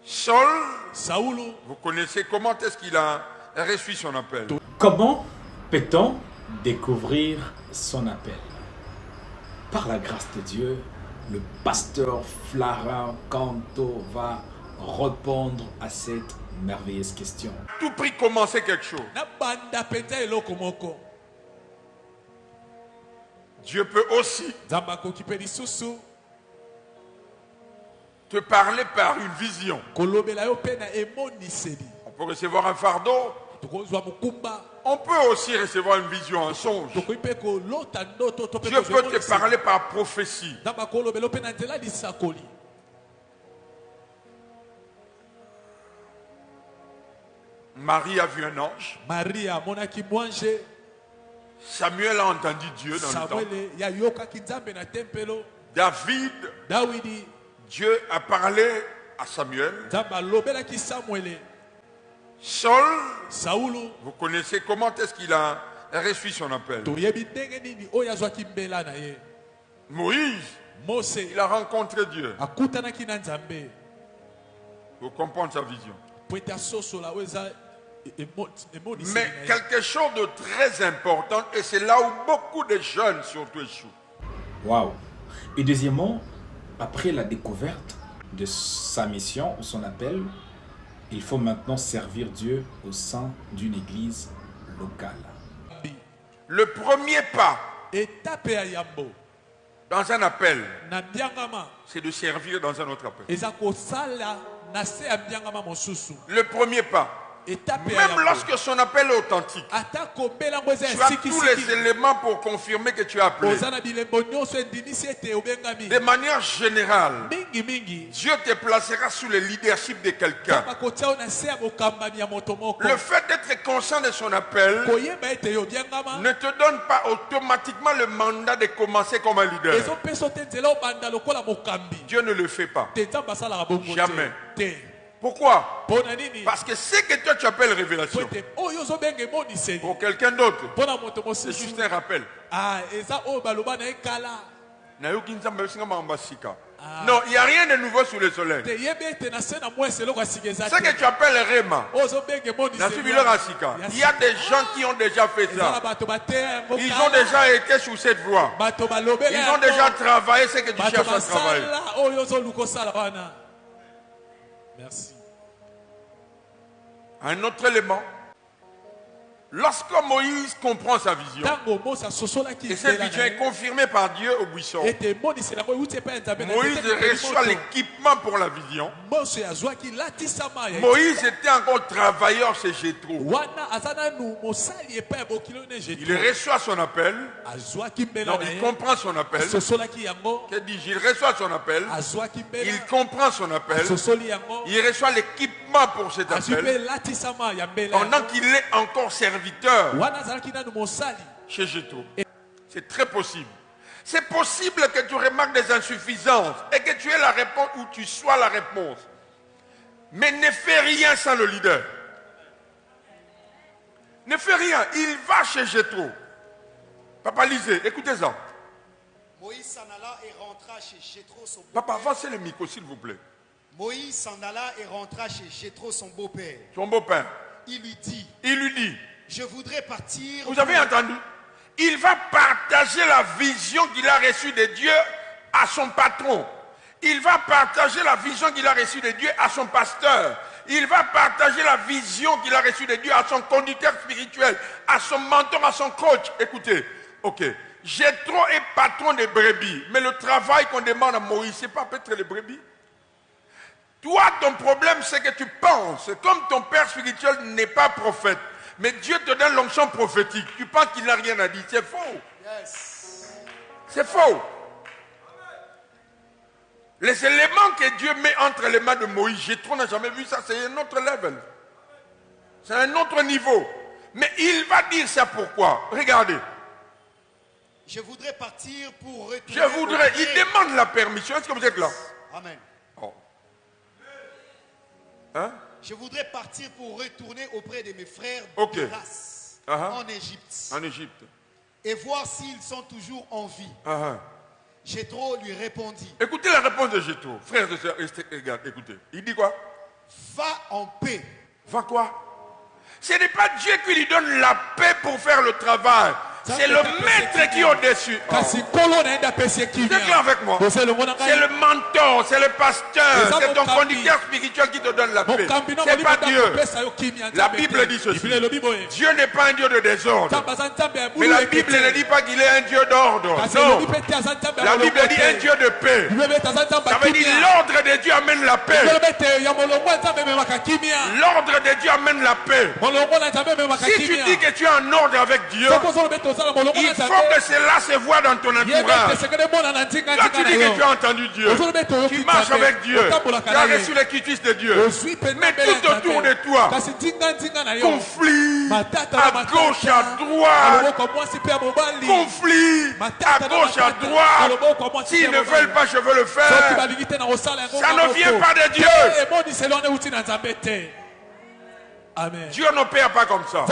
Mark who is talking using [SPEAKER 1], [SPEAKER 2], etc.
[SPEAKER 1] Saul, vous connaissez comment est-ce qu'il a reçu son appel.
[SPEAKER 2] Comment peut-on découvrir son appel? Par la grâce de Dieu, le pasteur Florent Kanto va répondre à cette merveilleuse question.
[SPEAKER 1] Tout prix commencer quelque chose. Dieu peut aussi te parler par une vision. On peut recevoir un fardeau. On peut aussi recevoir une vision, un songe. Dieu peut te parler par prophétie. Marie a vu un ange. Samuel a entendu Dieu dans le temple. David, Dieu a parlé à Samuel. Saul, vous connaissez comment est-ce qu'il a reçu son appel. Moïse, il a rencontré Dieu. Vous comprenez sa vision. Mais quelque chose de très important, et c'est là où beaucoup de jeunes surtout échouent.
[SPEAKER 2] Waouh! Et deuxièmement, après la découverte de sa mission ou son appel, il faut maintenant servir Dieu au sein d'une église locale.
[SPEAKER 1] Le premier pas dans un appel, c'est de servir dans un autre appel. Le premier pas. Même lorsque son appel est authentique, tu as tous les éléments pour confirmer que tu es appelé. De manière générale, Dieu te placera sous le leadership de quelqu'un. Le fait d'être conscient de son appel ne te donne pas automatiquement le mandat de commencer comme un leader. Dieu ne le fait pas. Jamais. Pourquoi? Parce que ce que toi tu appelles révélation, pour quelqu'un d'autre, c'est juste un rappel. Non, il n'y a rien de nouveau sous le soleil. Ce que tu appelles Réma, il y a des gens qui ont déjà fait ça. Ils ont déjà été sous cette voie. Ils ont déjà travaillé ce que tu cherches à travailler.
[SPEAKER 3] Merci.
[SPEAKER 1] Un autre élément. Lorsque Moïse comprend sa vision, et cette vision est confirmée par Dieu au buisson, Moïse reçoit l'équipement pour la vision. Moïse était encore travailleur chez Jéthro. Il reçoit son appel. Non, il comprend son appel. Que dis-je? Il reçoit son appel. Il comprend son appel. Il reçoit l'équipement pour cet appel. Pendant qu'il est encore serviteur chez Jéthro. C'est très possible. C'est possible que tu remarques des insuffisances et que tu aies la réponse ou tu sois la réponse. Mais ne fais rien sans le leader. Ne fais rien. Il va chez Jéthro. Papa, lisez. Écoutez ça.
[SPEAKER 4] Moïse s'en alla et rentra chez Jéthro son beau-père.
[SPEAKER 1] Papa, avancez le micro, s'il vous plaît.
[SPEAKER 4] Moïse s'en alla et rentra chez Jéthro son beau-père.
[SPEAKER 1] Son beau-père.
[SPEAKER 4] Il lui dit.
[SPEAKER 1] Je
[SPEAKER 4] voudrais partir.
[SPEAKER 1] Vous avez entendu? Il va partager la vision qu'il a reçue de Dieu à son patron. Il va partager la vision qu'il a reçue de Dieu à son pasteur. Il va partager la vision qu'il a reçue de Dieu à son conducteur spirituel, à son mentor, à son coach. Écoutez, ok. Jéthro est patron des brebis, mais le travail qu'on demande à Moïse, c'est pas peut-être les brebis. Toi, ton problème, c'est que tu penses, comme ton père spirituel n'est pas prophète, mais Dieu te donne l'onction prophétique. Tu penses qu'il n'a rien à dire. C'est faux.
[SPEAKER 4] Yes.
[SPEAKER 1] C'est faux. Les éléments que Dieu met entre les mains de Moïse, Jéthro n'a jamais vu ça. C'est un autre level. C'est un autre niveau. Mais il va dire ça pourquoi? Regardez.
[SPEAKER 4] Je voudrais partir pour retourner.
[SPEAKER 1] Il demande la permission. Est-ce que vous êtes là?
[SPEAKER 4] Amen.
[SPEAKER 1] Oh. Hein?
[SPEAKER 4] Je voudrais partir pour retourner auprès de mes frères
[SPEAKER 1] de
[SPEAKER 4] race
[SPEAKER 1] en Égypte.
[SPEAKER 4] Et voir s'ils sont toujours en vie. Jéthro lui répondit.
[SPEAKER 1] Écoutez la réponse de Jéthro. Frères et sœurs, regarde, écoutez. Il dit quoi?
[SPEAKER 4] Va en paix.
[SPEAKER 1] Va quoi? Ce n'est pas Dieu qui lui donne la paix pour faire le travail. C'est le maître qui est au-dessus. Oh. C'est clair avec moi. C'est le mentor, c'est le pasteur, c'est ton conducteur spirituel qui te donne la paix. C'est pas Dieu. La Bible dit ceci. Dieu n'est pas un Dieu de désordre. Mais la Bible ne dit pas qu'il est un Dieu d'ordre. Non. La Bible dit un Dieu de paix. Ça veut dire l'ordre de Dieu amène la paix. L'ordre de Dieu amène la paix. Si tu dis que tu es en ordre avec Dieu, il faut que cela se voit dans ton entourage. Quand tu dis que tu as entendu Dieu, tu marches avec Dieu, tu as reçu les quitus de Dieu. Mais tout autour de toi, conflit à gauche, à droite, conflit à gauche, à droite. S'ils ne veulent pas, je veux le faire. Ça ne vient pas de Dieu.
[SPEAKER 3] Amen.
[SPEAKER 1] Dieu n'opère pas comme ça.